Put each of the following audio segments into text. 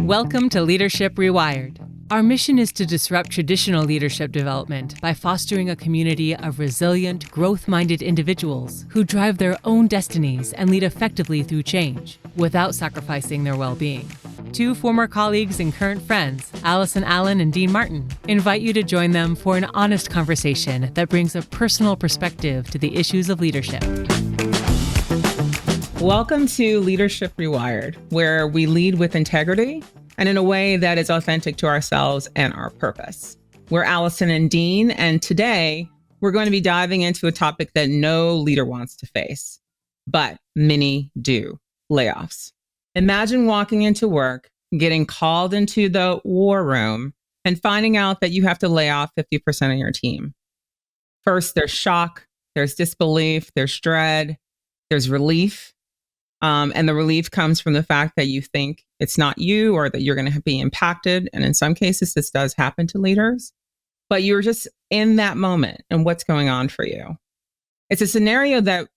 Welcome to Leadership Rewired. Our mission is to disrupt traditional leadership development by fostering a community of resilient, growth-minded individuals who drive their own destinies and lead effectively through change without sacrificing their well-being. Two former colleagues and current friends, Allison Allen and Dean Martin, invite you to join them for an honest conversation that brings a personal perspective to the issues of leadership. Welcome to Leadership Rewired, where we lead with integrity and in a way that is authentic to ourselves and our purpose. We're Allison and Dean, and today we're going to be diving into a topic that no leader wants to face, but many do: layoffs. Imagine walking into work, getting called into the war room, and finding out that you have to lay off 50% of your team. First, there's shock, there's disbelief, there's dread, there's relief. And the relief comes from the fact that you think it's not you or that you're going to be impacted. And in some cases, this does happen to leaders, but you're just in that moment and what's going on for you. It's a scenario that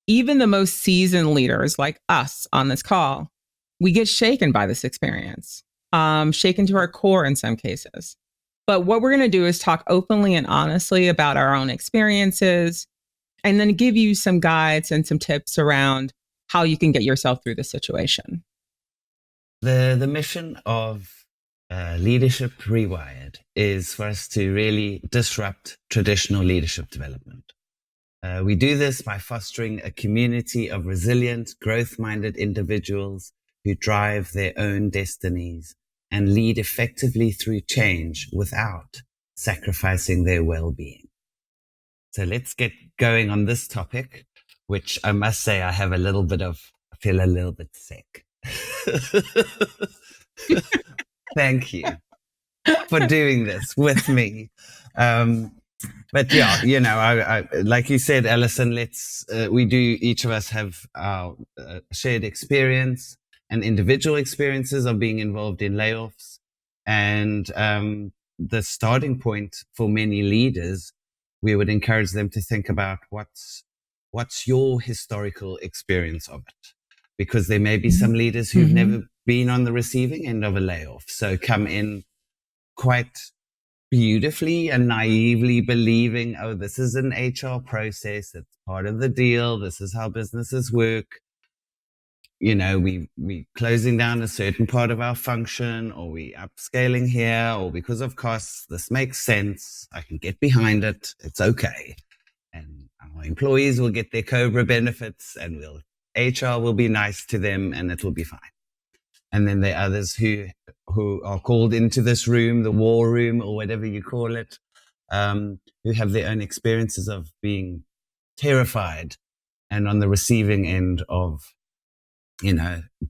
even the most seasoned leaders like us on this call, we get shaken by this experience, shaken to our core in some cases. But what we're going to do is talk openly and honestly about our own experiences and then give you some guides and some tips around how you can get yourself through the situation. The mission of Leadership Rewired is for us to really disrupt traditional leadership development. We do this by fostering a community of resilient, growth-minded individuals who drive their own destinies and lead effectively through change without sacrificing their well-being. So let's get going on this topic, which I must say I feel a little bit sick. Thank you for doing this with me. But yeah, I like you said, Allison, each of us have our shared experience and individual experiences of being involved in layoffs. And the starting point for many leaders, we would encourage them to think about what's your historical experience of it? Because there may be some leaders who've never been on the receiving end of a layoff. So come in quite beautifully and naively believing, oh, this is an HR process. It's part of the deal. This is how businesses work. We closing down a certain part of our function, or we upscaling here, or because of costs, this makes sense. I can get behind it. It's okay. And our employees will get their COBRA benefits, and HR will be nice to them, and it will be fine. And then there are others who are called into this room, the war room, or whatever you call it, who have their own experiences of being terrified and on the receiving end of,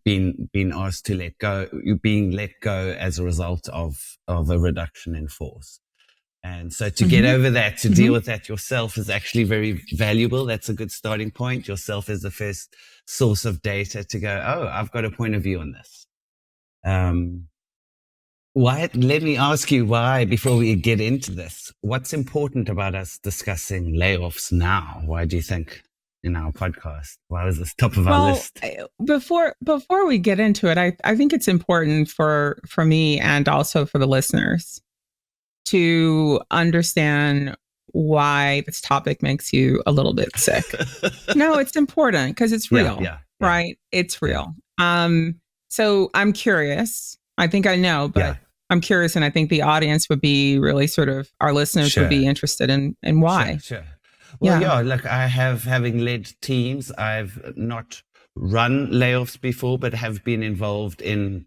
being asked to let go, being let go as a result of a reduction in force. And so to get over that, to deal with that yourself is actually very valuable. That's a good starting point. Yourself is the first source of data to go, oh, I've got a point of view on this. Let me ask you why, before we get into this, what's important about us discussing layoffs now? Why do you think in our podcast? Why was this top of our list? Before we get into it, I think it's important for me and also for the listeners to understand why this topic makes you a little bit sick. No, it's important because it's real, right? It's real. So I'm curious. I think I know, but I'm curious, and I think the audience would be really our listeners would be interested in why. Sure. Well, look, having led teams, I've not run layoffs before, but have been involved in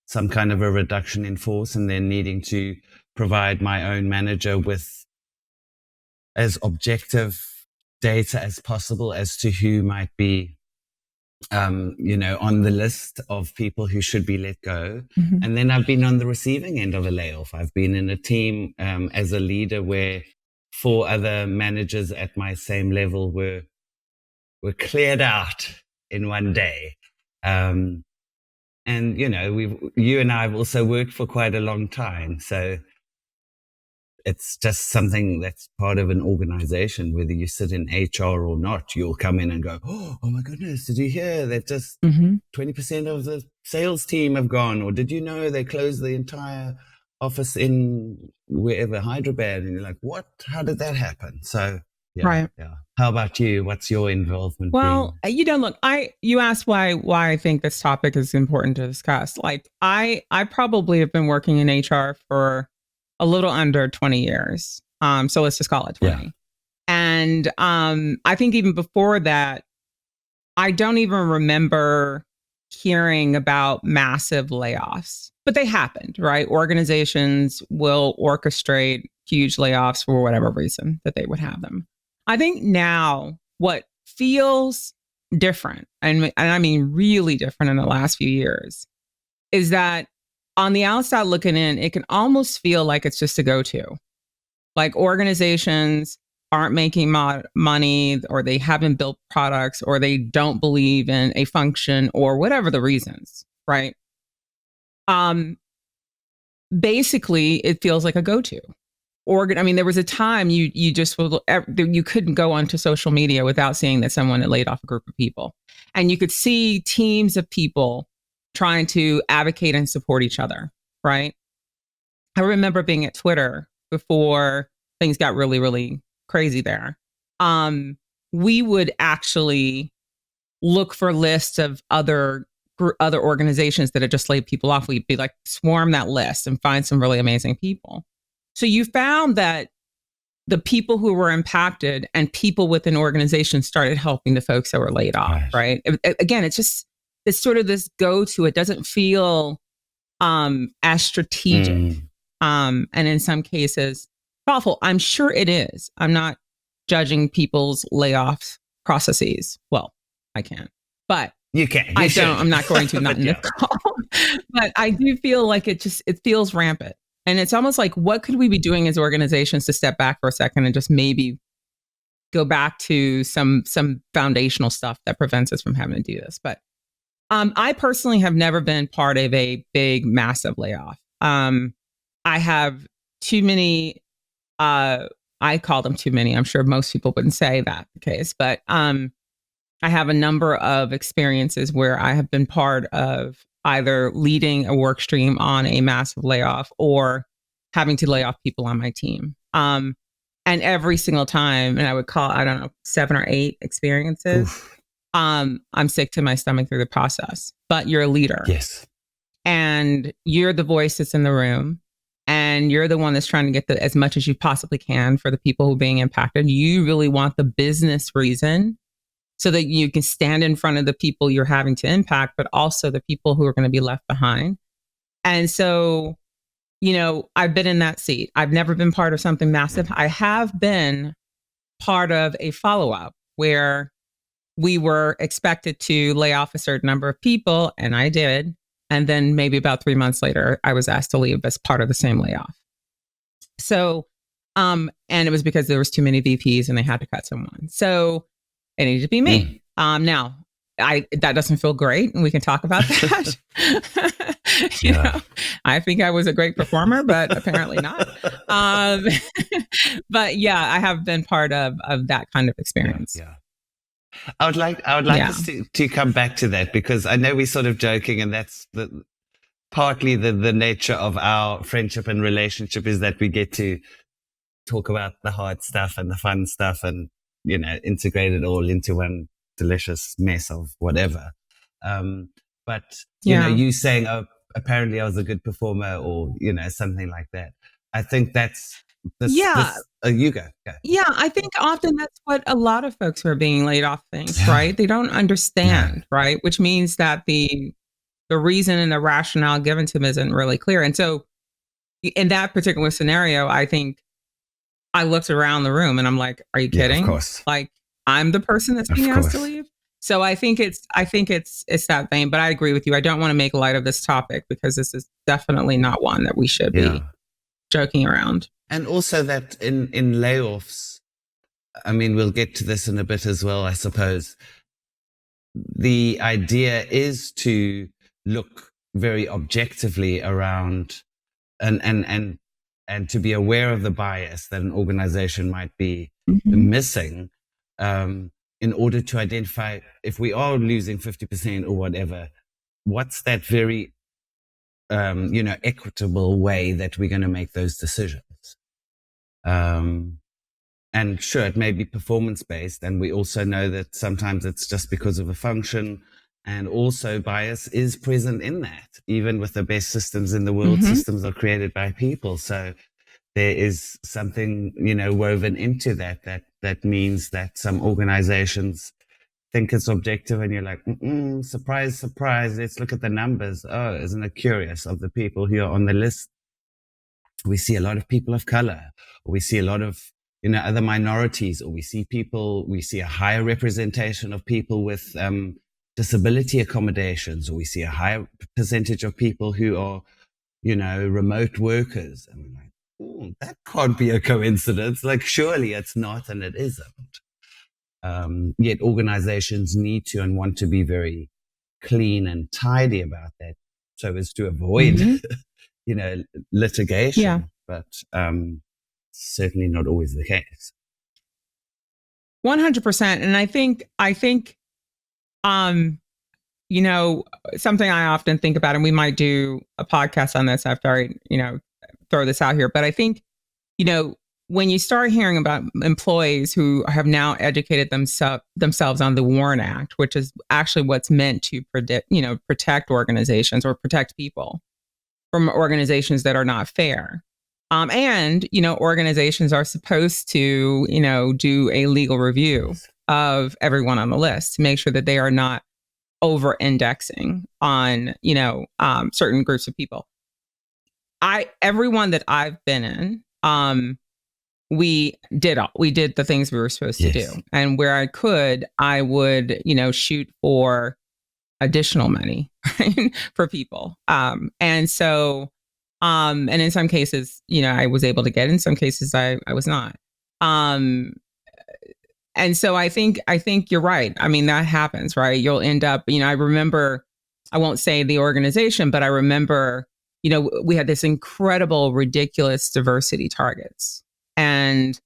some kind of a reduction in force, and then needing to provide my own manager with as objective data as possible as to who might be, on the list of people who should be let go. And then I've been on the receiving end of a layoff. I've been in a team as a leader where 4 other managers at my same level were cleared out in one day. And, you and I have also worked for quite a long time. So it's just something that's part of an organization, whether you sit in HR or not. You'll come in and go, oh my goodness, did you hear that just 20% of the sales team have gone? Or did you know they closed the entire office in wherever, Hyderabad? And you're like, what? How did that happen? So yeah. How about you? What's your involvement? Well, look, you asked why I think this topic is important to discuss. Like I probably have been working in HR for a little under 20 years. So let's just call it 20. Yeah. And I think even before that, I don't even remember hearing about massive layoffs, but they happened, right? Organizations will orchestrate huge layoffs for whatever reason that they would have them. I think now what feels different, and I mean really different in the last few years, is that on the outside looking in, it can almost feel like it's just a go-to. Like organizations aren't making money, or they haven't built products, or they don't believe in a function, or whatever the reasons, right? Basically, it feels like a go-to. There was a time you couldn't go onto social media without seeing that someone had laid off a group of people, and you could see teams of people trying to advocate and support each other, right? I remember being at Twitter before things got really, really crazy there. We would actually look for lists of other organizations that had just laid people off. We'd be like, swarm that list and find some really amazing people. So you found that the people who were impacted and people within organizations started helping the folks that were laid off, right? Again, it's sort of this go-to. It doesn't feel as strategic. And in some cases, thoughtful. I'm sure it is. I'm not judging people's layoff processes. Well, I can, but you can. I'm not going to, not in this call. But I do feel like it feels rampant. And it's almost like, what could we be doing as organizations to step back for a second and just maybe go back to some foundational stuff that prevents us from having to do this? But I personally have never been part of a big, massive layoff. I have too many, I call them too many. I'm sure most people wouldn't say that the case, but I have a number of experiences where I have been part of either leading a work stream on a massive layoff or having to lay off people on my team. And every single time, and I would call, 7 or 8 experiences, I'm sick to my stomach through the process. But you're a leader. Yes. And you're the voice that's in the room. And you're the one that's trying to get as much as you possibly can for the people who are being impacted. You really want the business reason so that you can stand in front of the people you're having to impact, but also the people who are going to be left behind. And so, I've been in that seat. I've never been part of something massive. I have been part of a follow-up where we were expected to lay off a certain number of people, and I did. And then maybe about 3 months later, I was asked to leave as part of the same layoff. So, and it was because there was too many VPs and they had to cut someone. So it needed to be me. Now, that doesn't feel great, and we can talk about that. I think I was a great performer, but apparently not. But yeah, I have been part of that kind of experience. Yeah. I would like us to come back to that, because I know we're sort of joking, and that's partly the nature of our friendship and relationship, is that we get to talk about the hard stuff and the fun stuff, and integrate it all into one delicious mess of whatever. But you saying, "Oh, apparently I was a good performer," or something like that. I think that's you go. Yeah, I think often that's what a lot of folks who are being laid off think, right? They don't understand, right? Which means that the reason and the rationale given to them isn't really clear. And so in that particular scenario, I think I looked around the room and I'm like, are you kidding? Of course. Like, I'm the person that's being asked to leave. So I think it's that vein, but I agree with you. I don't want to make light of this topic, because this is definitely not one that we should be joking around. And also that in layoffs, we'll get to this in a bit as well, I suppose. The idea is to look very objectively around and and to be aware of the bias that an organization might be missing, in order to identify if we are losing 50% or whatever, what's that very, equitable way that we're going to make those decisions. And sure, it may be performance based. And we also know that sometimes it's just because of a function. And also bias is present in that. Even with the best systems in the world, systems are created by people. So there is something, woven into that means that some organizations think it's objective and you're like, surprise, surprise. Let's look at the numbers. Oh, isn't it curious of the people who are on the list? We see a lot of people of color, or we see a lot of, other minorities, or we see a higher representation of people with, disability accommodations, or we see a higher percentage of people who are, remote workers. And we're like, that can't be a coincidence. Like, surely it's not, and it isn't. Yet organizations need to and want to be very clean and tidy about that so as to avoid, litigation. Yeah. But certainly not always the case. 100%. And I think, something I often think about, and we might do a podcast on this after I, throw this out here. But I think, when you start hearing about employees who have now educated themselves on the WARN Act, which is actually what's meant to protect organizations or protect people from organizations that are not fair. And, organizations are supposed to, do a legal review of everyone on the list to make sure that they are not over indexing on, certain groups of people. Everyone that I've been in, we did the things we were supposed to do. And where I could, I would, shoot for additional money, right, for people. And so, and in some cases, I was able to get, in some cases I was not. And so I think you're right. I mean, that happens, right? You'll end up, I remember, I won't say the organization, but I remember, we had this incredible, ridiculous diversity targets. And,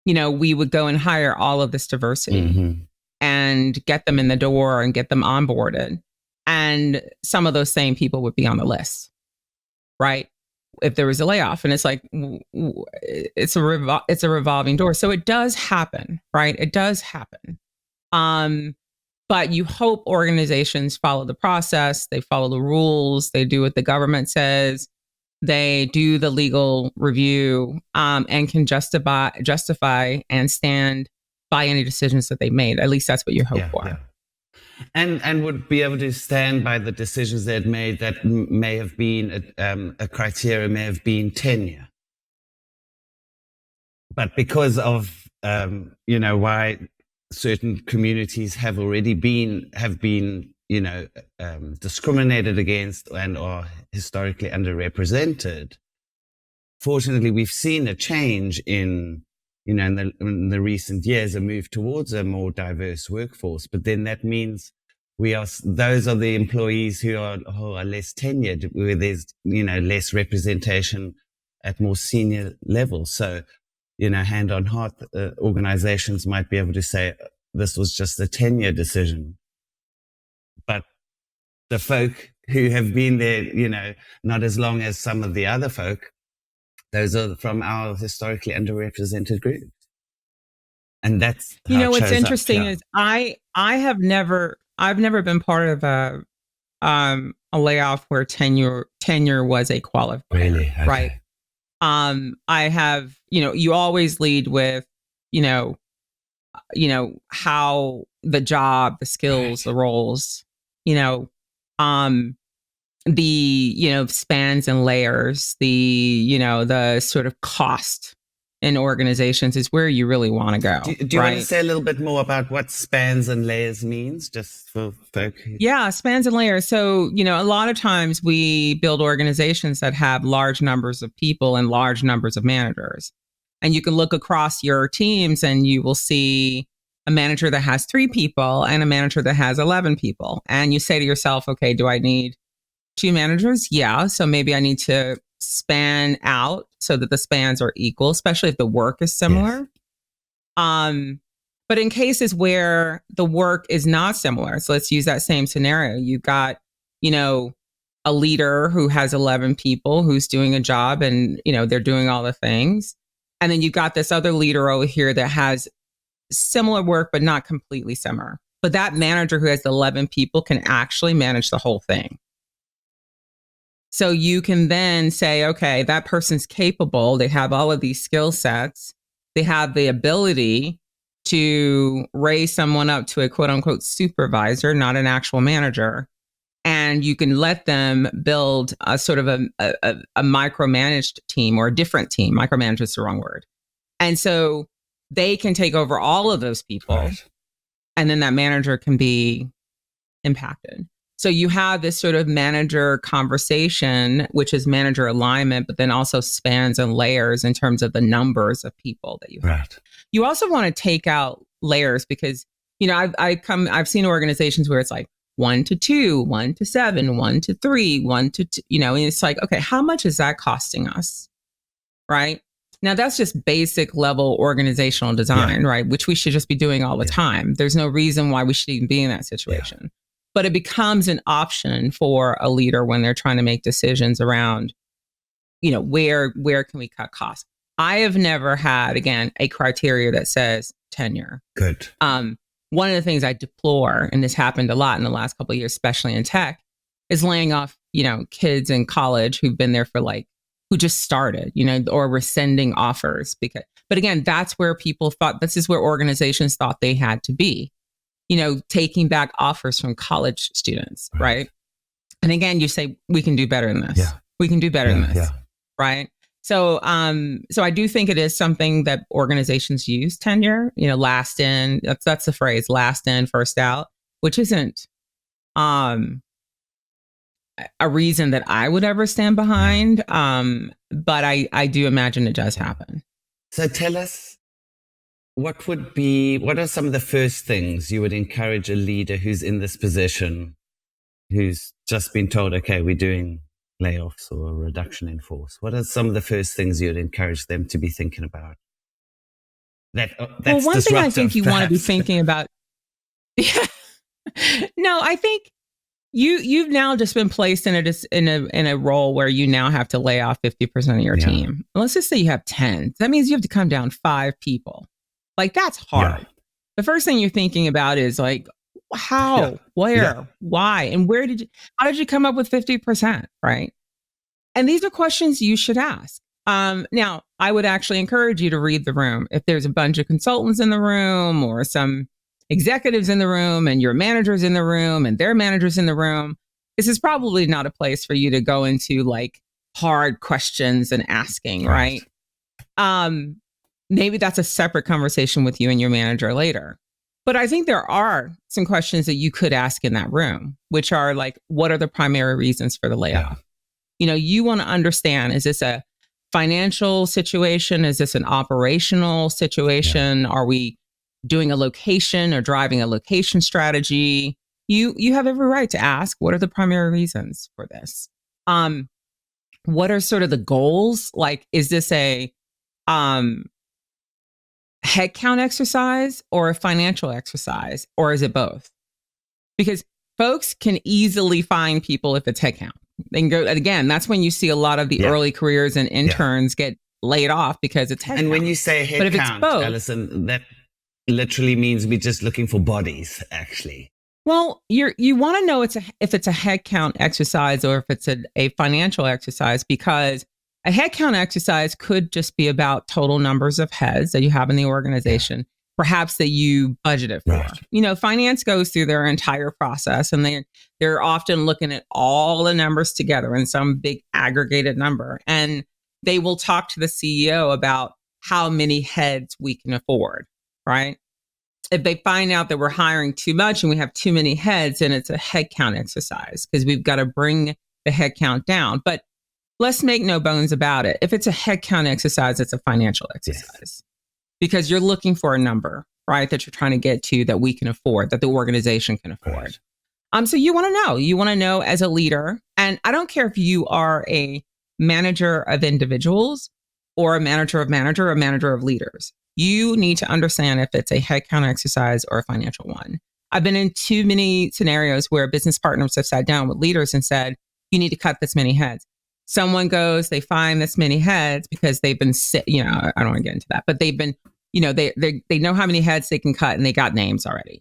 we would go and hire all of this diversity and get them in the door and get them onboarded. And some of those same people would be on the list, right? If there was a layoff. And it's like, it's a revolving door. So it does happen, right? It does happen. But you hope organizations follow the process, they follow the rules, they do what the government says, they do the legal review, and can justify and stand by any decisions that they made. At least that's what you hope for. Yeah. And would be able to stand by the decisions they had made that may have been a criteria, may have been tenure. But because of, why certain communities have been discriminated against and are historically underrepresented, fortunately, we've seen a change in the recent years, a move towards a more diverse workforce. But then that means those are the employees who are less tenured, where there's, less representation at more senior levels. So, hand on heart, organizations might be able to say this was just a tenure decision. But the folk who have been there, not as long as some of the other folk, those are from our historically underrepresented groups. And that's what's interesting is I've never been part of a layoff where tenure was a qualifier. Really? Okay. Right. I have, you always lead with, how the job, the skills, the roles, the, spans and layers, the sort of cost in organizations is where you really want to go. Do you want to say a little bit more about what spans and layers means, just for folk? Yeah, spans and layers. So, a lot of times we build organizations that have large numbers of people and large numbers of managers. And you can look across your teams and you will see a manager that has 3 people and a manager that has 11 people. And you say to yourself, okay, do I need 2 managers? Yeah. So maybe I need to span out so that the spans are equal, especially if the work is similar. Yes. But in cases where the work is not similar, so let's use that same scenario. You've got, a leader who has 11 people who's doing a job and, they're doing all the things. And then you've got this other leader over here that has similar work, but not completely similar. But that manager who has 11 people can actually manage the whole thing. So you can then say, okay, that person's capable. They have all of these skill sets. They have the ability to raise someone up to a quote unquote supervisor, not an actual manager. And you can let them build a sort of a micromanaged team or a different team. Micromanage is the wrong word. And so they can take over all of those people. Right. And then that manager can be impacted. So you have this sort of manager conversation, which is manager alignment, but then also spans and layers in terms of the numbers of people that you have. Right. You also want to take out layers because, I've seen organizations where it's like 1 to 2, 1 to 7, 1 to 3, 1 to 2, and it's like, okay, how much is that costing us? Right. Now that's just basic level organizational design, right? Which we should just be doing all the time. There's no reason why we should even be in that situation. Yeah. But it becomes an option for a leader when they're trying to make decisions around, where can we cut costs? I have never had, again, a criteria that says tenure. Good. One of the things I deplore, and this happened a lot in the last couple of years, especially in tech, is laying off, kids in college who've been there for who just started, or rescinding offers. But again, that's where people thought, this is where organizations thought they had to be, taking back offers from college students, right? And again, you say, we can do better than this. Yeah. We can do better than this, right? So I do think it is something that organizations use, tenure, last in, that's the phrase, last in, first out, which isn't a reason that I would ever stand behind. But I do imagine it does happen. So tell us, what are some of the first things you would encourage a leader who's in this position, who's just been told, okay, we're doing layoffs or a reduction in force? What are some of the first things you'd encourage them to be thinking about? That's one thing I think you want to be thinking about. No, I think you've now just been placed in a role where you now have to lay off 50% of your team. Let's just say you have 10. That means you have to come down 5 people. That's hard. Yeah. The first thing you're thinking about is how, where, why, and how did you come up with 50%, right? And these are questions you should ask. Now, I would actually encourage you to read the room. If there's a bunch of consultants in the room or some executives in the room and your managers in the room and their managers in the room, this is probably not a place for you to go into hard questions and asking, right? Maybe that's a separate conversation with you and your manager later. But I think there are some questions that you could ask in that room, which are what are the primary reasons for the layoff? Yeah. You want to understand, is this a financial situation? Is this an operational situation? Yeah. Are we doing a location or driving a location strategy? You have every right to ask, what are the primary reasons for this? What are sort of the goals? Is this a headcount exercise or a financial exercise, or is it both? Because folks can easily find people if it's headcount. They can go, again, that's when you see a lot of the early careers and interns get laid off because it's headcount. And when you say headcount, Allison, that literally means we're just looking for bodies, actually. Well, you want to know if it's a headcount exercise or if it's a financial exercise, because a headcount exercise could just be about total numbers of heads that you have in the organization, perhaps that you budgeted for. Right. Finance goes through their entire process and they're often looking at all the numbers together in some big aggregated number. And they will talk to the CEO about how many heads we can afford, right? If they find out that we're hiring too much and we have too many heads, then it's a headcount exercise because we've got to bring the headcount down. But let's make no bones about it. If it's a headcount exercise, it's a financial exercise because you're looking for a number, right? That you're trying to get to that we can afford, that the organization can afford. Right. So you want to know as a leader, and I don't care if you are a manager of individuals or a manager of leaders. You need to understand if it's a headcount exercise or a financial one. I've been in too many scenarios where business partners have sat down with leaders and said, you need to cut this many heads. Someone goes, they find this many heads because they've been, I don't want to get into that, but they've been, they know how many heads they can cut and they got names already.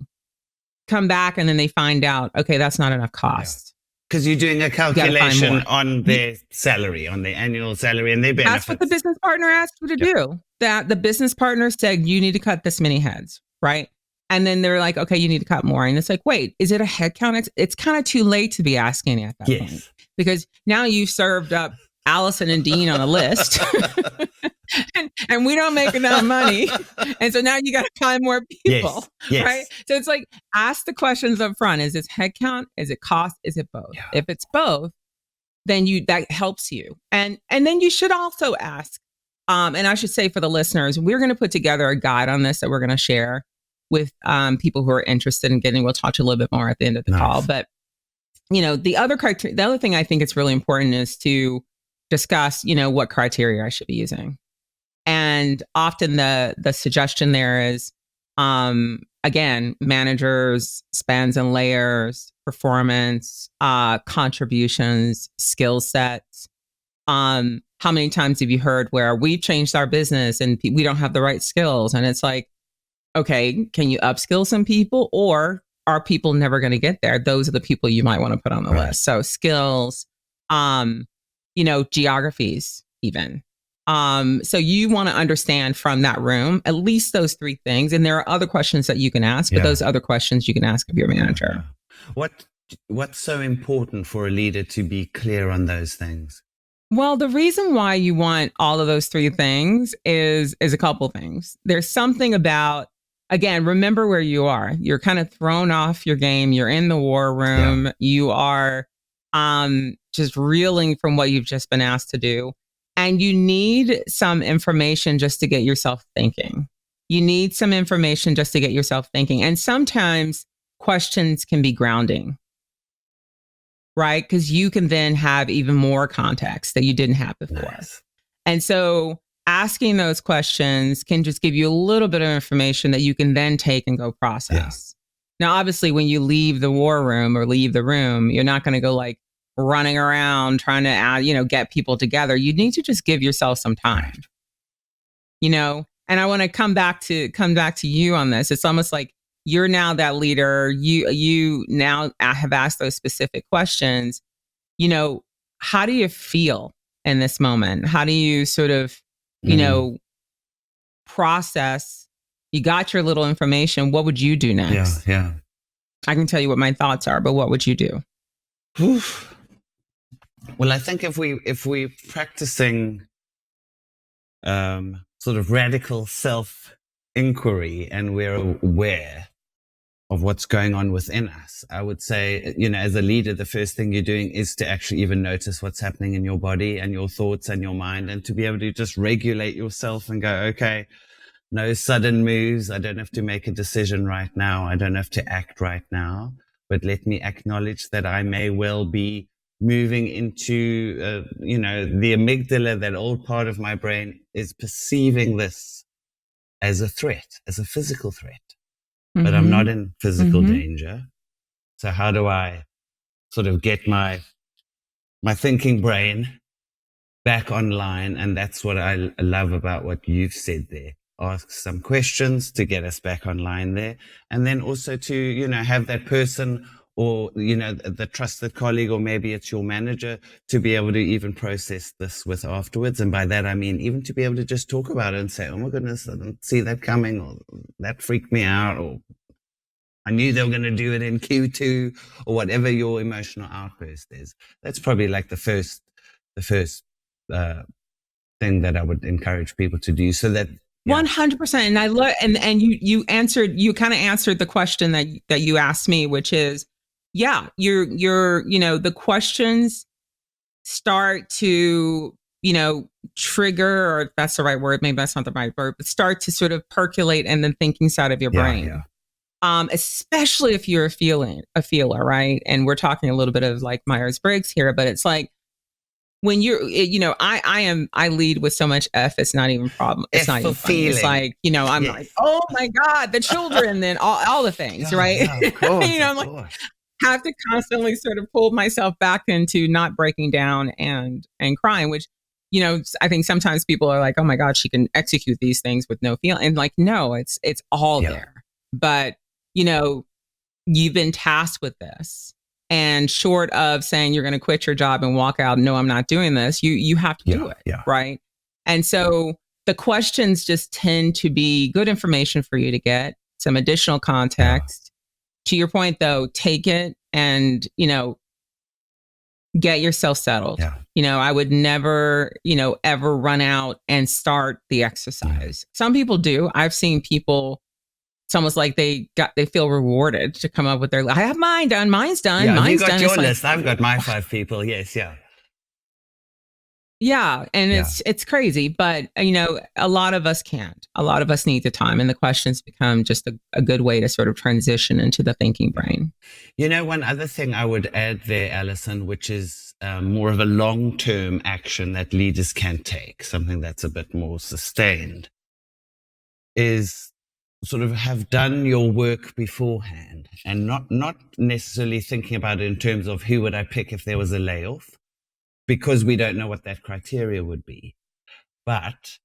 Come back and then they find out, okay, that's not enough cost. Because you're doing a calculation on their salary, on their annual salary and their benefits. That's what the business partner asked you to do. That the business partner said, you need to cut this many heads, right? And then they're like, okay, you need to cut more. And it's like, wait, is it a head count? It's kind of too late to be asking at that point. Because now you've served up Allison and Dean on a list. and we don't make enough money. And so now you got to find more people, right? So it's like, ask the questions up front. Is it headcount? Is it cost? Is it both? Yeah. If it's both, then that helps you. And then you should also ask, and I should say for the listeners, we're going to put together a guide on this that we're going to share with people who are interested in getting. We'll talk to you a little bit more at the end of the call. But, the other thing I think it's really important is to discuss, what criteria I should be using. And often the suggestion there is, again, managers, spans and layers, performance, contributions, skill sets. How many times have you heard where we've changed our business and we don't have the right skills? And it's like, okay, can you upskill some people, or are people never going to get there? Those are the people you might want to put on the list. So skills, geographies even. So you want to understand from that room, at least those three things. And there are other questions that you can ask, but those other questions you can ask of your manager. What's so important for a leader to be clear on those things? Well, the reason why you want all of those three things is a couple things. There's something about, again, remember where you are. You're kind of thrown off your game. You're in the war room. Yeah. You are just reeling from what you've just been asked to do. And you need some information just to get yourself thinking. And sometimes questions can be grounding, right? Because you can then have even more context that you didn't have before. Nice. And so asking those questions can just give you a little bit of information that you can then take and go process. Yeah. Now, obviously, when you leave the war room or leave the room, you're not going to go like running around trying to get people together. You need to just give yourself some time, and I want to come back to you on this. It's almost like you're now that leader. You now have asked those specific questions. How do you feel in this moment? How do you sort of, process? You got your little information. What would you do next? Yeah. I can tell you what my thoughts are, but what would you do? Oof. Well, I think if we're practicing sort of radical self-inquiry and we're aware of what's going on within us, I would say, as a leader, the first thing you're doing is to actually even notice what's happening in your body and your thoughts and your mind, and to be able to just regulate yourself and go, okay, no sudden moves. I don't have to make a decision right now. I don't have to act right now, but let me acknowledge that I may well be moving into, the amygdala, that old part of my brain is perceiving this as a threat, as a physical threat. Mm-hmm. But I'm not in physical danger. So how do I sort of get my thinking brain back online? And that's what I love about what you've said there. Ask some questions to get us back online there. And then also to, have that person or, the trusted colleague, or maybe it's your manager, to be able to even process this with afterwards. And by that, I mean, even to be able to just talk about it and say, oh my goodness, I didn't see that coming, or that freaked me out, or I knew they were going to do it in Q2, or whatever your emotional outburst is. That's probably like the first thing that I would encourage people to do, so that 100%. And I love, and you kind of answered the question that you asked me, which is, you're the questions start to, trigger, or if that's the right word, maybe that's not the right word, but start to sort of percolate in the thinking side of your brain. Yeah. Especially if you're a feeler, right? And we're talking a little bit of like Myers-Briggs here, but it's like, when I lead with so much F, it's not even problem. It's not even funny. It's like, I'm like, oh my God, the children, then all the things, right? Yeah, of course, I'm like, have to constantly sort of pull myself back into not breaking down and crying, which, I think sometimes people are like, oh my God, she can execute these things with no feeling. And like, no, it's all there. But, you've been tasked with this. And short of saying you're going to quit your job and walk out, no, I'm not doing this, you have to do it, right? And so the questions just tend to be good information for you to get some additional context. To your point, though, take it and, get yourself settled. I would never, ever run out and start the exercise. Some people do. I've seen people, it's almost like they feel rewarded to come up with their, I have mine done, mine's done, mine's done. You got your list, I've got my 5 people. Yes, Yeah, and it's crazy, but a lot of us can't. A lot of us need the time, and the questions become just a good way to sort of transition into the thinking brain. One other thing I would add there, Allison, which is more of a long-term action that leaders can take, something that's a bit more sustained, is sort of have done your work beforehand and not necessarily thinking about it in terms of who would I pick if there was a layoff, because we don't know what that criteria would be. But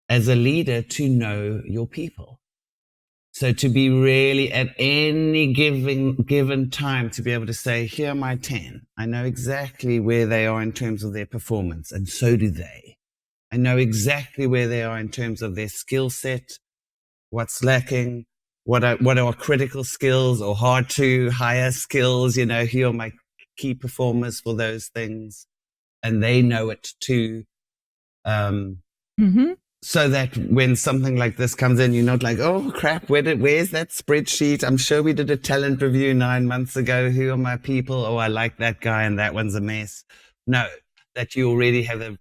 as a leader, to know your people. So to be really at any given time to be able to say, here are my 10. I know exactly where they are in terms of their performance, and so do they. I know exactly where they are in terms of their skill set, what's lacking, what are critical skills or hard to hire skills, who are my key performers for those things. And they know it too. So that when something like this comes in, you're not like, oh crap, where's that spreadsheet? I'm sure we did a talent review 9 months ago. Who are my people? Oh, I like that guy and that one's a mess. No, that you already have a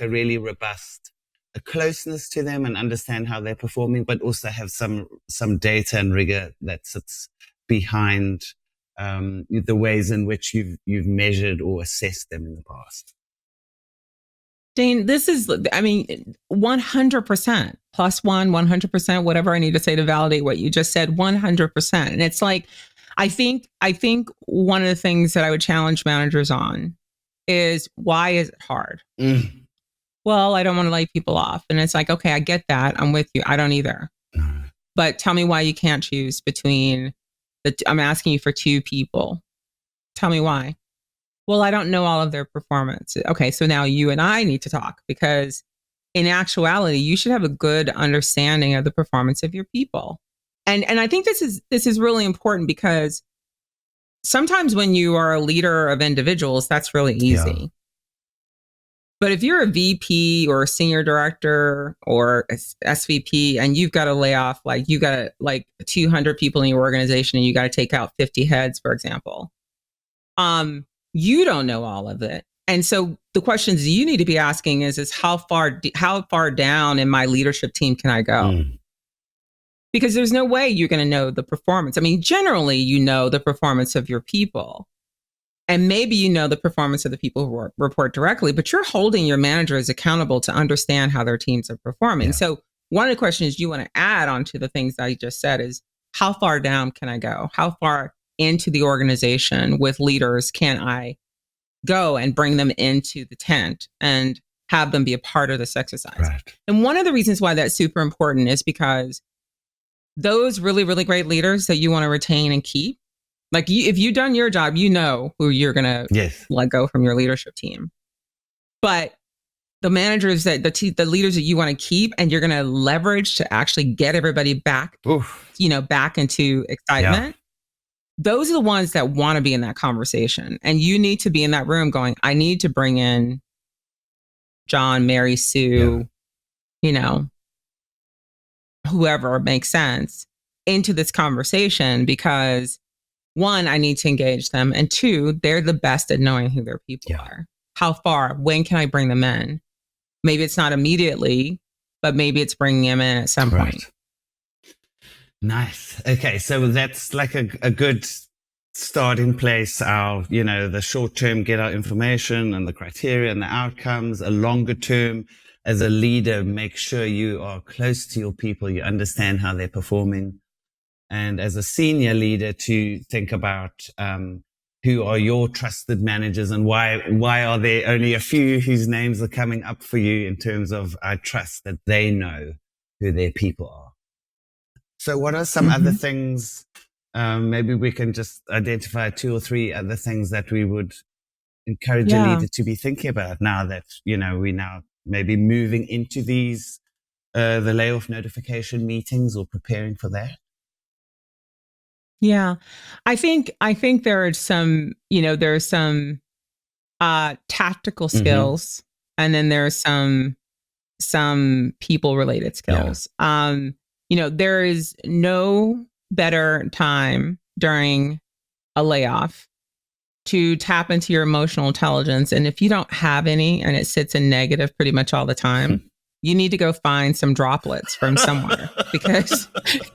really robust a closeness to them and understand how they're performing, but also have some data and rigor that sits behind the ways in which you've measured or assessed them in the past. Dane, this is, 100% plus one, 100%, whatever I need to say to validate what you just said, 100%. And it's like, I think one of the things that I would challenge managers on is, why is it hard? Well, I don't want to lay people off. And it's like, okay, I get that. I'm with you. I don't either. But tell me why you can't choose between I'm asking you for 2 people. Tell me why. Well, I don't know all of their performance. Okay, so now you and I need to talk, because in actuality, you should have a good understanding of the performance of your people. And I think this is really important, because sometimes when you are a leader of individuals, that's really easy. Yeah. But if you're a VP or a senior director or SVP and you've got to lay off, like you got 200 people in your organization and you got to take out 50 heads, for example, you don't know all of it. And so the questions you need to be asking is how far down in my leadership team can I go? Because there's no way you're going to know the performance. I mean, generally, you know the performance of your people. And maybe you know the performance of the people who report directly, but you're holding your managers accountable to understand how their teams are performing. Yeah. So one of the questions you want to add onto the things that I just said is, how far down can I go? How far into the organization with leaders can I go and bring them into the tent and have them be a part of this exercise? Right. And one of the reasons why that's super important is because those really, really great leaders that you want to retain and keep, like if you've done your job, you know who you're going to let go from your leadership team. But the managers the leaders that you want to keep and you're going to leverage to actually get everybody back, back into excitement. Yeah. Those are the ones that want to be in that conversation. And you need to be in that room going, I need to bring in John, Mary, Sue, whoever makes sense into this conversation, because 1, I need to engage them. And 2, they're the best at knowing who their people are. How far? When can I bring them in? Maybe it's not immediately, but maybe it's bringing them in at some point. Nice. Okay. So that's like a good start in place our, the short term, get our information and the criteria and the outcomes. A longer term, as a leader, make sure you are close to your people, you understand how they're performing. And as a senior leader, to think about who are your trusted managers and why are there only a few whose names are coming up for you in terms of I trust that they know who their people are. So what are some other things? Maybe we can just identify 2 or 3 other things that we would encourage a leader to be thinking about now that, we now maybe moving into these, the layoff notification meetings or preparing for that. Yeah. I think there are some, there's some tactical skills, and then there's some people related skills. There is no better time during a layoff to tap into your emotional intelligence. And if you don't have any and it sits in negative pretty much all the time, you need to go find some droplets from somewhere, because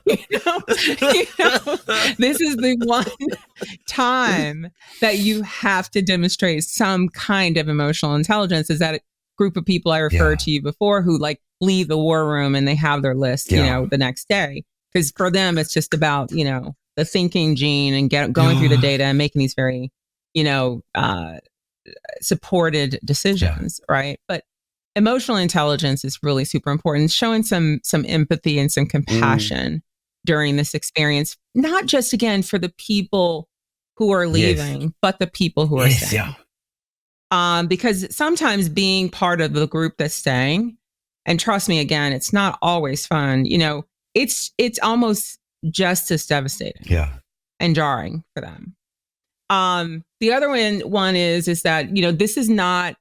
this is the one time that you have to demonstrate some kind of emotional intelligence. Is that group of people I referred to you before who leave the war room and they have their list, the next day, because for them it's just about the thinking gene and going through the data and making these very supported decisions, right? But emotional intelligence is really super important. Showing some empathy and some compassion during this experience, not just again for the people who are leaving, but the people who are staying. Because sometimes being part of the group that's staying, and trust me, again, it's not always fun. It's almost just as devastating and jarring for them. The other one is that, this is not,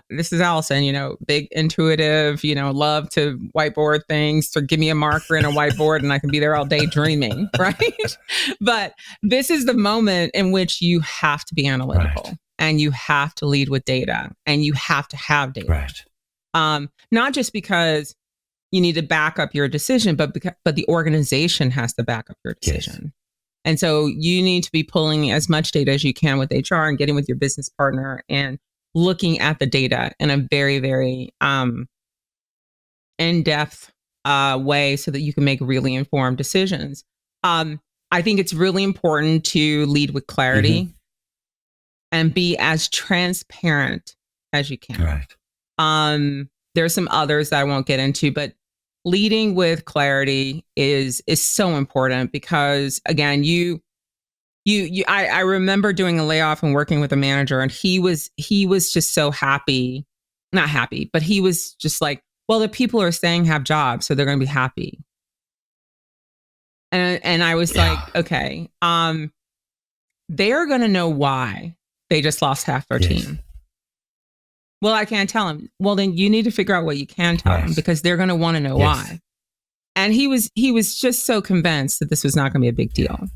this is Allison, big intuitive, love to whiteboard things. So give me a marker and a whiteboard and I can be there all day dreaming, right? But this is the moment in which you have to be analytical and you have to lead with data and you have to have data. Not just because you need to back up your decision, but the organization has to back up your decision. And so you need to be pulling as much data as you can with HR and getting with your business partner and looking at the data in a very, very in-depth way so that you can make really informed decisions. I think it's really important to lead with clarity and be as transparent as you can. There's some others that I won't get into, but leading with clarity is so important because, again, I remember doing a layoff and working with a manager, and he was just so happy, not happy, but he was just like, well, the people who are staying have jobs, so they're going to be happy. And I was like, okay, they're going to know why they just lost half their team. Well, I can't tell them. Well, then you need to figure out what you can tell them, because they're going to want to know why. And he was just so convinced that this was not going to be a big deal.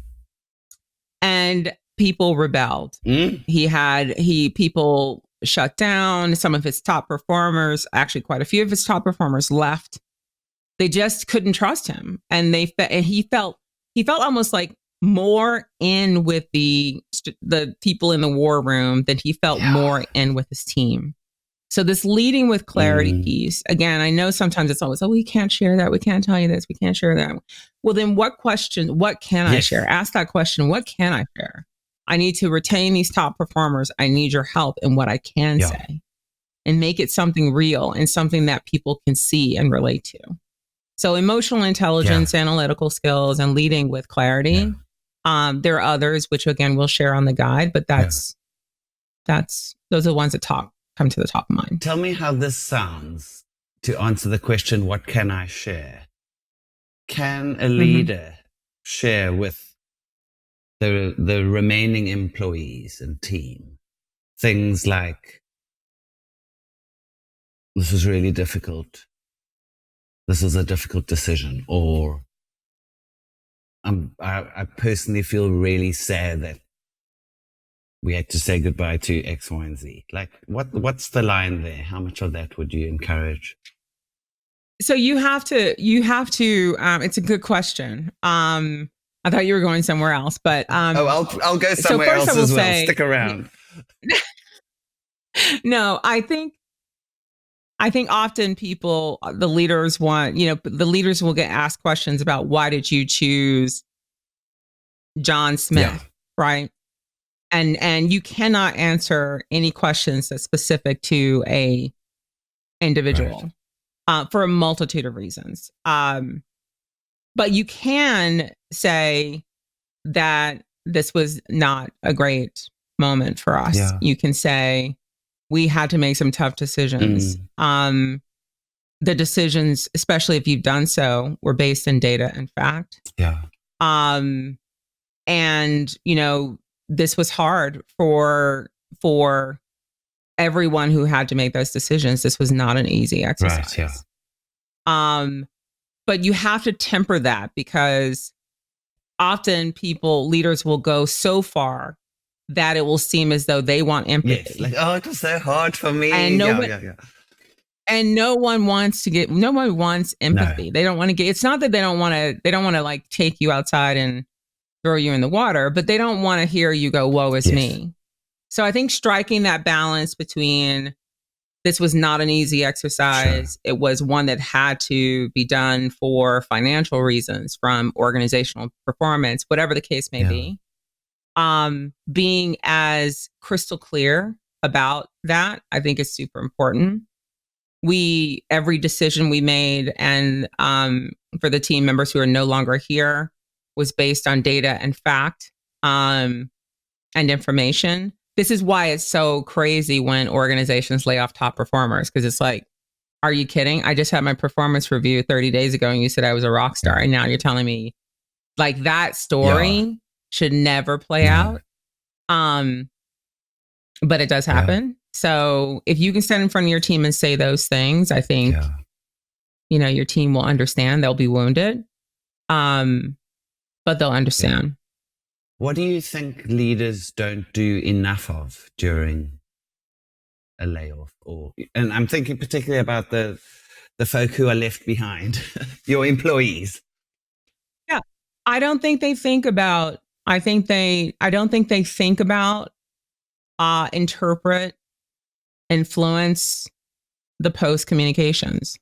And people rebelled. People shut down. Some of his top performers, actually quite a few of his top performers, left. They just couldn't trust him. And he felt almost like more in with the people in the war room than he felt more in with his team. So this leading with clarity piece, again, I know sometimes it's always, we can't share that. We can't tell you this. We can't share that. Well, then what can I share? Ask that question. What can I share? I need to retain these top performers. I need your help in what I can say, and make it something real and something that people can see and relate to. So emotional intelligence, analytical skills, and leading with clarity. There are others, which again, we'll share on the guide, but those are the ones that come to the top of mind. Tell me how this sounds to answer the question, what can I share? Can a leader share with the remaining employees and team things like, this is really difficult, this is a difficult decision, or I personally feel really sad that we had to say goodbye to X, Y, and Z. Like, what's the line there? How much of that would you encourage? So you have to, it's a good question. I thought you were going somewhere else, but I'll go so somewhere first else I will as well. say, Stick around. no, I think often people, the leaders want, the leaders will get asked questions about why did you choose John Smith, right? And you cannot answer any questions that's specific to a individual for a multitude of reasons. But you can say that this was not a great moment for us. Yeah. You can say we had to make some tough decisions. The decisions, especially if you've done so, were based in data and fact. Yeah. And, this was hard for everyone who had to make those decisions. This was not an easy exercise. Right, yeah. But you have to temper that, because often leaders will go so far that it will seem as though they want empathy. Yes, like, it was so hard for me. And And no one wants empathy. No. They don't want to get, it's not that they don't want to like take you outside and throw you in the water, but they don't want to hear you go, woe is me. So I think striking that balance between, this was not an easy exercise. Sure. It was one that had to be done for financial reasons, from organizational performance, whatever the case may be. Being as crystal clear about that, I think, is super important. Every decision we made, and for the team members who are no longer here, was based on data and fact and information. This is why it's so crazy when organizations lay off top performers, because it's like, are you kidding? I just had my performance review 30 days ago and you said I was a rock star. And now you're telling me, like, that story should never play out. But it does happen. Yeah. So if you can stand in front of your team and say those things, I think, your team will understand. They'll be wounded, but they'll understand. Yeah. What do you think leaders don't do enough of during a layoff? And I'm thinking particularly about the folk who are left behind, your employees. Yeah, I don't think they think about. I don't think they think about, interpret, influence the post communications.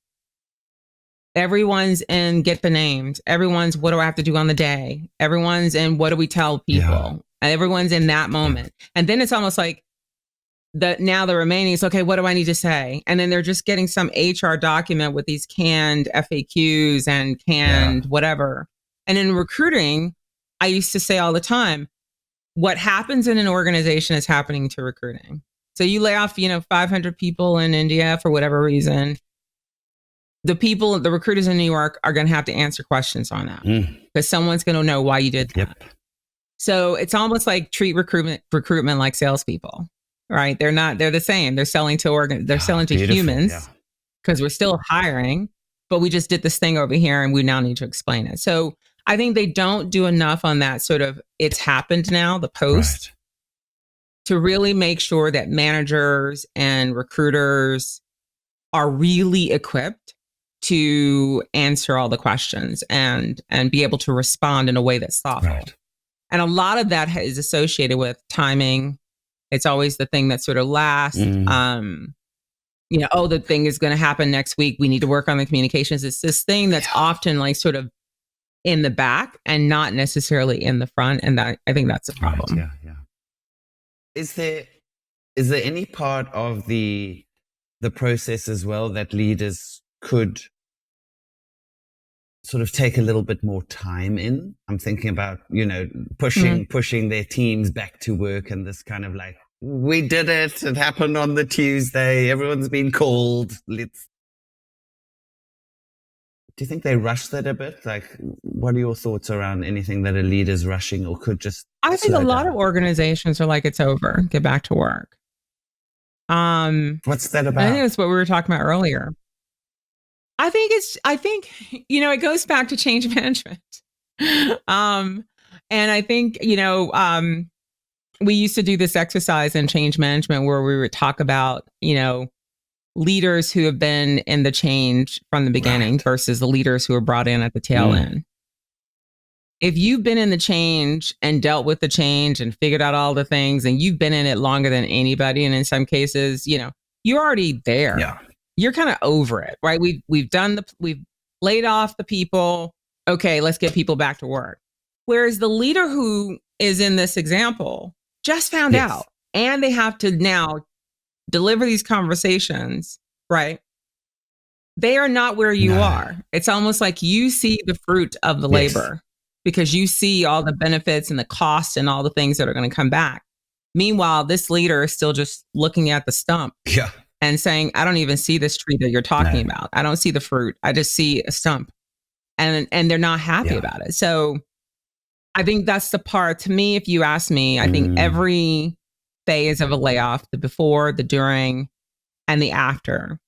Everyone's in get the names. Everyone's, what do I have to do on the day? Everyone's in, what do we tell people? Yeah. Everyone's in that moment. And then it's almost like now the remaining is, okay, what do I need to say? And then they're just getting some HR document with these canned FAQs and canned whatever. And in recruiting, I used to say all the time, what happens in an organization is happening to recruiting. So you lay off, 500 people in India for whatever reason. The recruiters in New York are going to have to answer questions on that, because someone's going to know why you did that. Yep. So it's almost like treat recruitment like salespeople, right? They're the same. They're selling to selling to humans, because we're still hiring, but we just did this thing over here and we now need to explain it. So I think they don't do enough on that sort of, it's happened now, the post, to really make sure that managers and recruiters are really equipped to answer all the questions and be able to respond in a way that's thoughtful. Right. And a lot of that is associated with timing. It's always the thing that sort of lasts. The thing is going to happen next week. We need to work on the communications. It's this thing that's often like sort of in the back and not necessarily in the front. And that, I think that's a problem. Right. Yeah. Is there any part of the process as well that leaders could sort of take a little bit more time in? I'm thinking about, pushing their teams back to work, and this kind of like, we did it. It happened on the Tuesday. Everyone's been called. Do you think they rush that a bit? Like, what are your thoughts around anything that a leader's rushing or could just I think a lot of organizations are like, it's over, get back to work. What's that about? I think that's what we were talking about earlier. I think it goes back to change management. And I think, we used to do this exercise in change management where we would talk about, leaders who have been in the change from the beginning versus the leaders who were brought in at the tail end. if you've been in the change and dealt with the change and figured out all the things, and you've been in it longer than anybody, and in some cases, you're already there. Yeah. You're kind of over it, right? We've laid off the people. Okay, let's get people back to work. Whereas the leader who is in this example just found out, and they have to now deliver these conversations, right? They are not where you are. It's almost like you see the fruit of the labor because you see all the benefits and the cost and all the things that are going to come back. Meanwhile, this leader is still just looking at the stump and saying, I don't even see this tree that you're talking about. I don't see the fruit. I just see a stump. And they're not happy about it. So I think that's the part, to me, if you ask me, I think every phase of a layoff, the before, the during, and the after,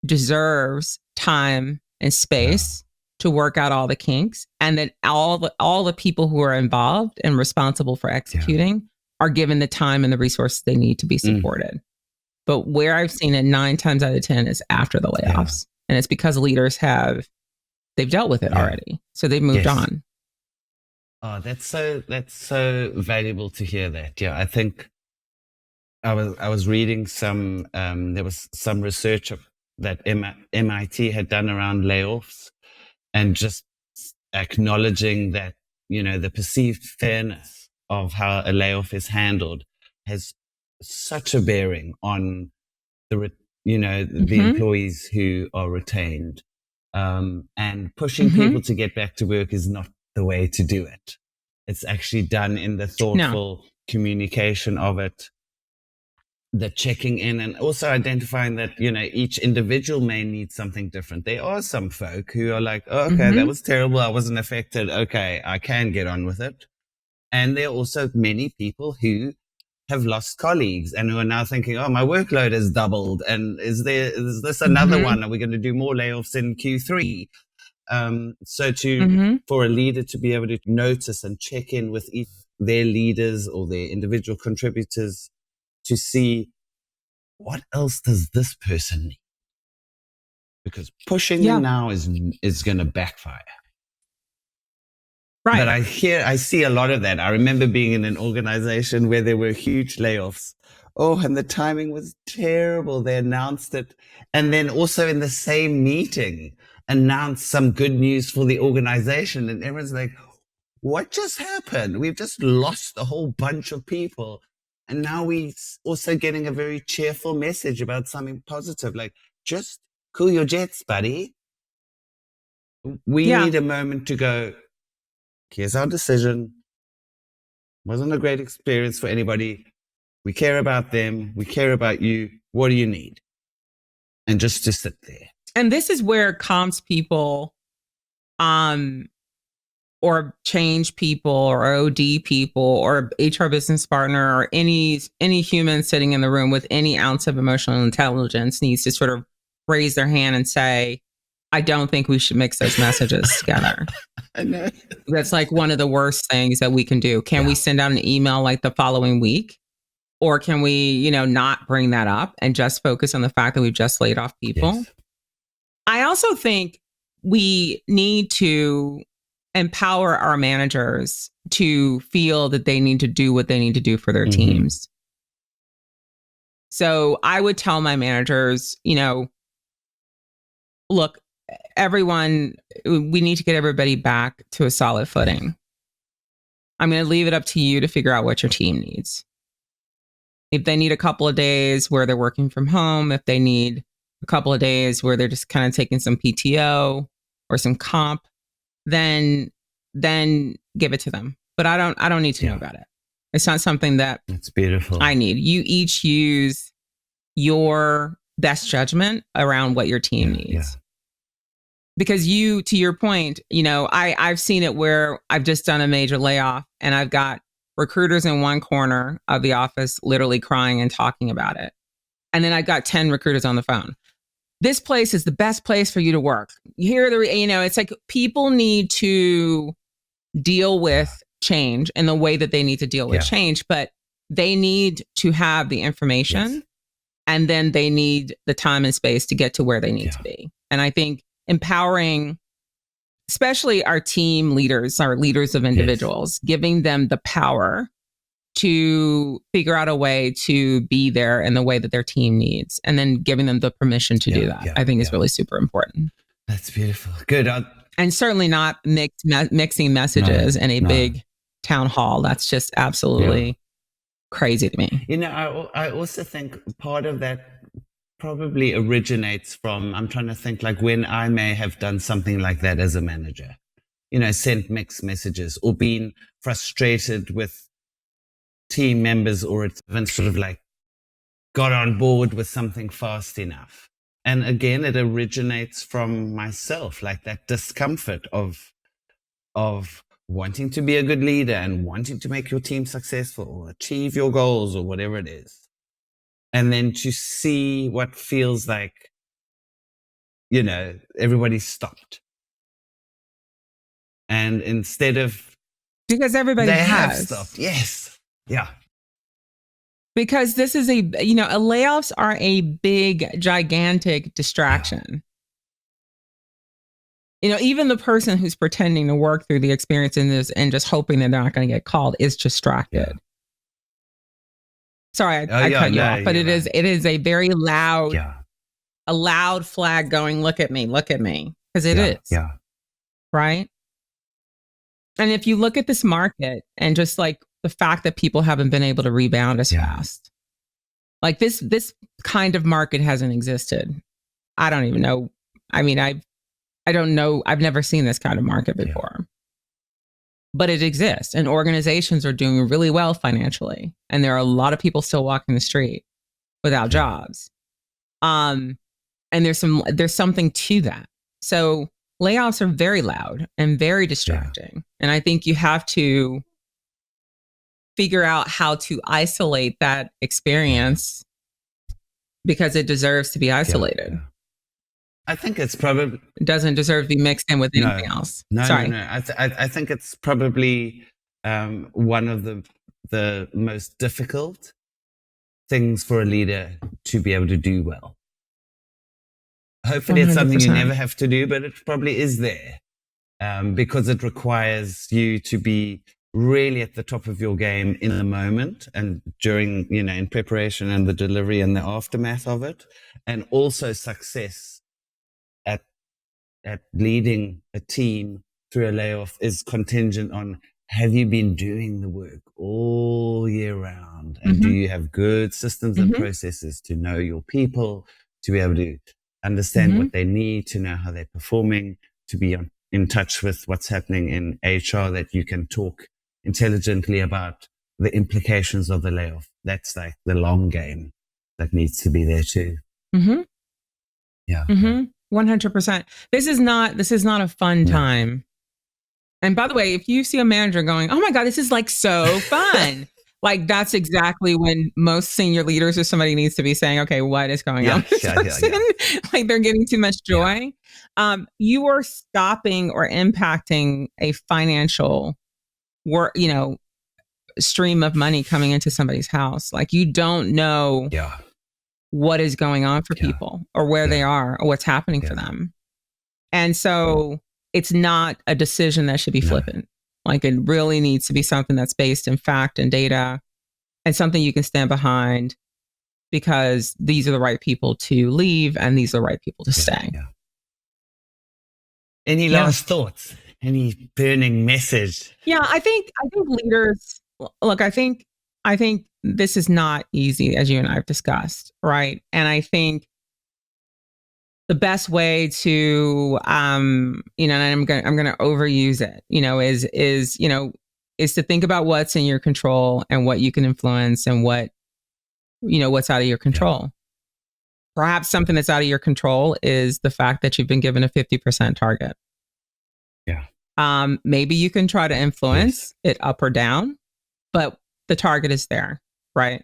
deserves time and space to work out all the kinks, and that all the people who are involved and responsible for executing are given the time and the resources they need to be supported. But where I've seen it 9 times out of 10 is after the layoffs. And it's because leaders they've dealt with it already. So they've moved on. Oh, that's so valuable to hear that. Yeah, I think I was reading some, there was some research that MIT had done around layoffs, and just acknowledging that, the perceived fairness of how a layoff is handled has such a bearing on the employees who are retained. And pushing people to get back to work is not the way to do it. It's actually done in the thoughtful communication of it, the checking in, and also identifying that, each individual may need something different. There are some folk who are like, oh, okay, that was terrible. I wasn't affected. Okay, I can get on with it. And there are also many people who have lost colleagues and who are now thinking, oh, my workload has doubled. And is this another one? Are we going to do more layoffs in Q3? For a leader to be able to notice and check in with their leaders or their individual contributors to see, what else does this person need? Because pushing them now is going to backfire. Right. But I see a lot of that. I remember being in an organization where there were huge layoffs. Oh, and the timing was terrible. They announced it. And then also in the same meeting, announced some good news for the organization. And everyone's like, what just happened? We've just lost a whole bunch of people. And now we're also getting a very cheerful message about something positive. Like, just cool your jets, buddy. We need a moment to go, here's our decision. Wasn't a great experience for anybody. We care about them. We care about you. What do you need? And just to sit there. And this is where comms people, or change people, or OD people, or HR business partner, or any human sitting in the room with any ounce of emotional intelligence needs to sort of raise their hand and say, I don't think we should mix those messages together. I know. That's like one of the worst things that we can do. Can we send out an email like the following week? Or can we, not bring that up and just focus on the fact that we've just laid off people? Yes. I also think we need to empower our managers to feel that they need to do what they need to do for their teams. So I would tell my managers, look, everyone, we need to get everybody back to a solid footing. I'm going to leave it up to you to figure out what your team needs. If they need a couple of days where they're working from home, if they need a couple of days where they're just kind of taking some PTO or some comp, then give it to them. But I don't need to know about it. It's not something that it's beautiful. I need. You each use your best judgment around what your team needs. Yeah. Because to your point, I've seen it where I've just done a major layoff and I've got recruiters in one corner of the office literally crying and talking about it. And then I've got 10 recruiters on the phone. This place is the best place for you to work. It's like people need to deal with change in the way that they need to deal with change, but they need to have the information and then they need the time and space to get to where they need to be. And I think empowering especially our team leaders, our leaders of individuals, giving them the power to figure out a way to be there in the way that their team needs, and then giving them the permission to do that, I think is really super important. That's beautiful. Good. And certainly not mixing messages in a big town hall. That's just absolutely crazy to me. You know, I also think part of that probably originates from, I'm trying to think like when I may have done something like that as a manager, you know, sent mixed messages or been frustrated with team members, or it's even sort of like got on board with something fast enough. And again, it originates from myself, like that discomfort of wanting to be a good leader and wanting to make your team successful or achieve your goals or whatever it is. And then to see what feels like, you know, everybody's stopped. And instead of... Because everybody have stopped. Yes. Yeah. Because this is layoffs are a big, gigantic distraction. You know, even the person who's pretending to work through the experience in this and just hoping that they're not going to get called is distracted. Sorry, I cut you off, but it is a very loud, a loud flag going, look at me, because it is. Yeah. Right. And if you look at this market and just like the fact that people haven't been able to rebound as fast, like this kind of market hasn't existed. I don't even know. I mean, I don't know. I've never seen this kind of market before, but it exists, and organizations are doing really well financially. And there are a lot of people still walking the street without jobs. And there's something to that. So layoffs are very loud and very distracting. And I think you have to figure out how to isolate that experience because it deserves to be isolated. I think it's probably... It doesn't deserve to be mixed in with anything else. No. Sorry. I think it's probably one of the most difficult things for a leader to be able to do well. Hopefully 100%. It's something you never have to do, but it probably is there because it requires you to be really at the top of your game in the moment and during, you know, in preparation and the delivery and the aftermath of it. And also success at leading a team through a layoff is contingent on, have you been doing the work all year round? And do you have good systems and processes to know your people, to be able to understand what they need, to know how they're performing, to be in touch with what's happening in HR, that you can talk intelligently about the implications of the layoff. That's like the long game that needs to be there too. Yeah. 100%. This is not a fun time. And by the way, if you see a manager going, oh my God, this is like so fun. Like that's exactly when most senior leaders or somebody needs to be saying, okay, what is going on? Like they're getting too much joy. You are stopping or impacting a financial stream of money coming into somebody's house. Like you don't know what is going on for people or where they are or what's happening for them. And so it's not a decision that should be flippant. Like it really needs to be something that's based in fact and data and something you can stand behind because these are the right people to leave and these are the right people to stay. Any last thoughts? Any burning message? Yeah, I think leaders, look, I think this is not easy, as you and I have discussed, right? And I think the best way to, and I'm going to overuse it, is to think about what's in your control and what you can influence and what's out of your control. Perhaps something that's out of your control is the fact that you've been given a 50% target. Maybe you can try to influence it up or down, but the target is there, right?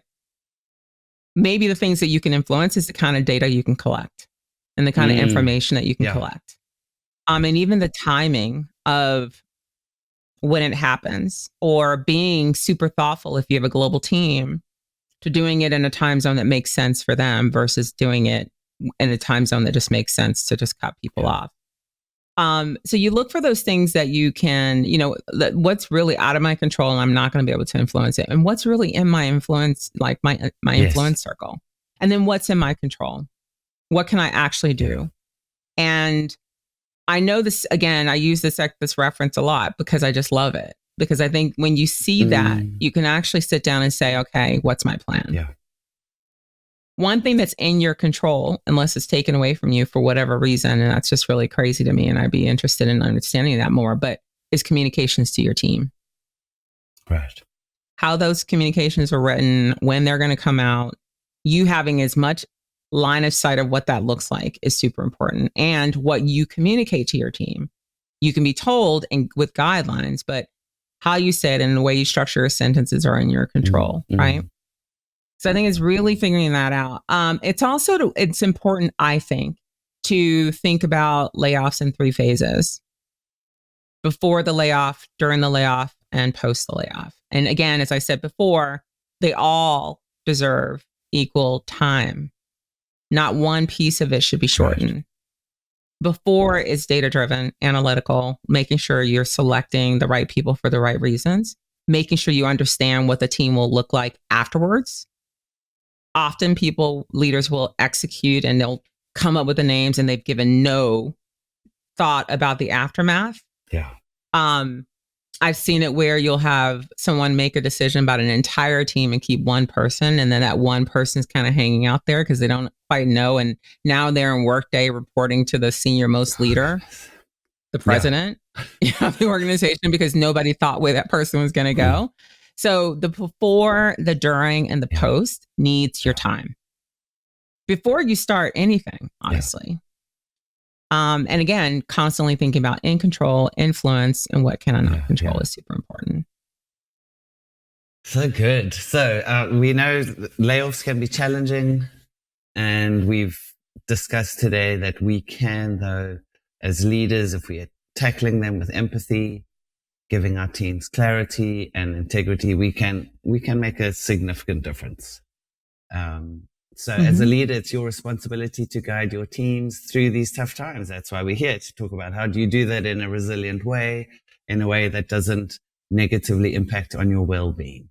Maybe the things that you can influence is the kind of data you can collect and the kind of information that you can collect. And even the timing of when it happens, or being super thoughtful if you have a global team to doing it in a time zone that makes sense for them versus doing it in a time zone that just makes sense to just cut people off. So you look for those things that you can, what's really out of my control and I'm not going to be able to influence it. And what's really in my influence, like my influence circle. And then what's in my control? What can I actually do? And I know this, again, I use this reference a lot because I just love it. Because I think when you see that, you can actually sit down and say, okay, what's my plan? Yeah. One thing that's in your control, unless it's taken away from you for whatever reason, and that's just really crazy to me, and I'd be interested in understanding that more, but is communications to your team. Right. How those communications are written, when they're going to come out, you having as much line of sight of what that looks like is super important. And what you communicate to your team. You can be told and with guidelines, but how you say it and the way you structure your sentences are in your control, right? So I think it's really figuring that out. It's important, I think, to think about layoffs in 3 phases: before the layoff, during the layoff, and post the layoff. And again, as I said before, they all deserve equal time. Not one piece of it should be shortened. Right. Before is data-driven, analytical, making sure you're selecting the right people for the right reasons, making sure you understand what the team will look like afterwards. Often leaders will execute and they'll come up with the names and they've given no thought about the aftermath. Yeah. I've seen it where you'll have someone make a decision about an entire team and keep one person. And then that one person's kind of hanging out there because they don't quite know. And now they're in Workday reporting to the senior most leader, the president of the organization, because nobody thought where that person was going to go. So the before, the during, and the post needs your time before you start anything, honestly. And again, constantly thinking about in control, influence, and what can I not control is super important. So good. So we know layoffs can be challenging, and we've discussed today that we can, though, as leaders, if we are tackling them with empathy, giving our teams clarity and integrity, we can make a significant difference. So as a leader, it's your responsibility to guide your teams through these tough times. That's why we're here to talk about how do you do that in a resilient way, in a way that doesn't negatively impact on your well-being.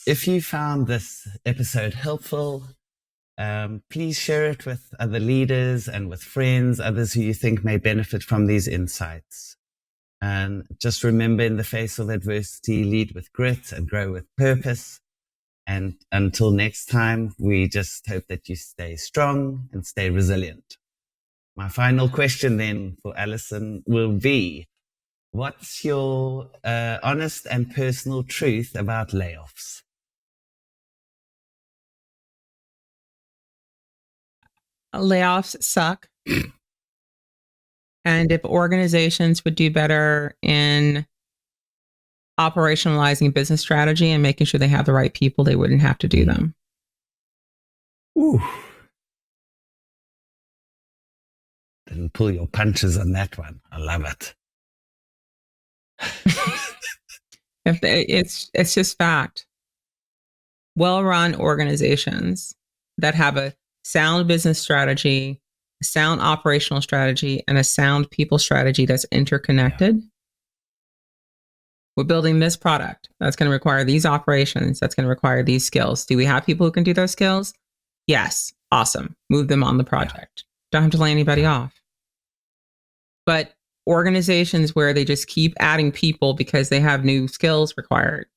If you found this episode helpful, please share it with other leaders and with friends, others who you think may benefit from these insights. And just remember, in the face of adversity, lead with grit and grow with purpose. And until next time, we just hope that you stay strong and stay resilient. My final question then for Allison will be, what's your honest and personal truth about layoffs? Layoffs suck. And if organizations would do better in operationalizing business strategy and making sure they have the right people, they wouldn't have to do them. Ooh. Didn't pull your punches on that one. I love it. It's just fact. Well-run organizations that have a sound business strategy, a sound operational strategy, and a sound people strategy that's interconnected. We're building this product. That's going to require these operations. That's going to require these skills. Do we have people who can do those skills? Yes. Awesome. Move them on the project. Don't have to lay anybody off. But organizations where they just keep adding people because they have new skills required,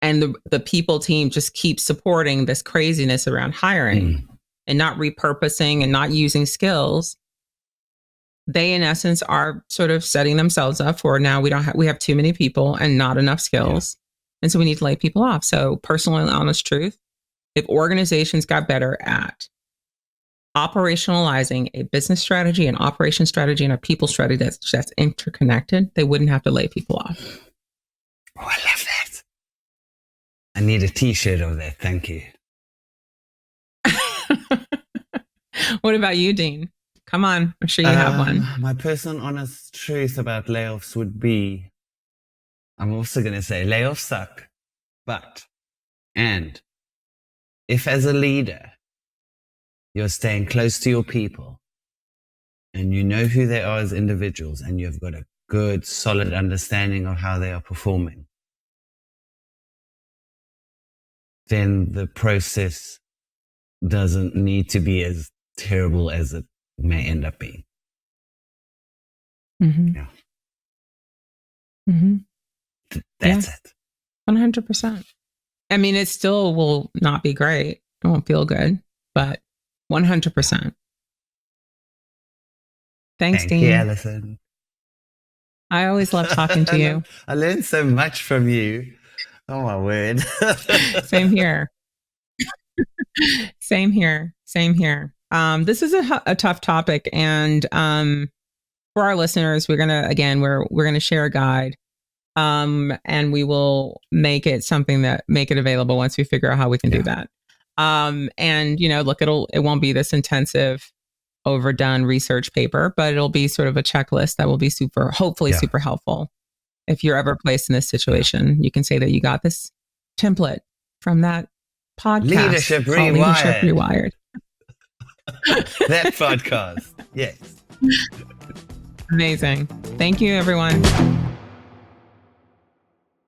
and the people team just keeps supporting this craziness around hiring and not repurposing and not using skills, they in essence are sort of setting themselves up for, now we have too many people and not enough skills. And so we need to lay people off. So personal and honest truth, if organizations got better at operationalizing a business strategy, an operation strategy, and a people strategy that's interconnected, they wouldn't have to lay people off. Oh, I love that. I need a t-shirt of that. Thank you. What about you, Dean? Come on, I'm sure you have one. My personal honest truth about layoffs would be, I'm also going to say layoffs suck, and if as a leader, you're staying close to your people, and you know who they are as individuals, and you've got a good, solid understanding of how they are performing, then the process doesn't need to be as terrible as it may end up being. Mm-hmm. Yeah. Mm-hmm. That's it. 100%. I mean, it still will not be great. It won't feel good, but 100%. Thanks, Thank Dean. you, Allison. I always love talking to you. I learned so much from you. Oh, my word. Same here. Same here. Same here. This is a tough topic. And for our listeners, we're going to share a guide. And we will make it available once we figure out how we can do that. And look, it won't be this intensive, overdone research paper, but it'll be sort of a checklist that will be hopefully super helpful. If you're ever placed in this situation, you can say that you got this template from that podcast. Leadership Rewired. Leadership Rewired. That podcast. Yes. Amazing. Thank you, everyone.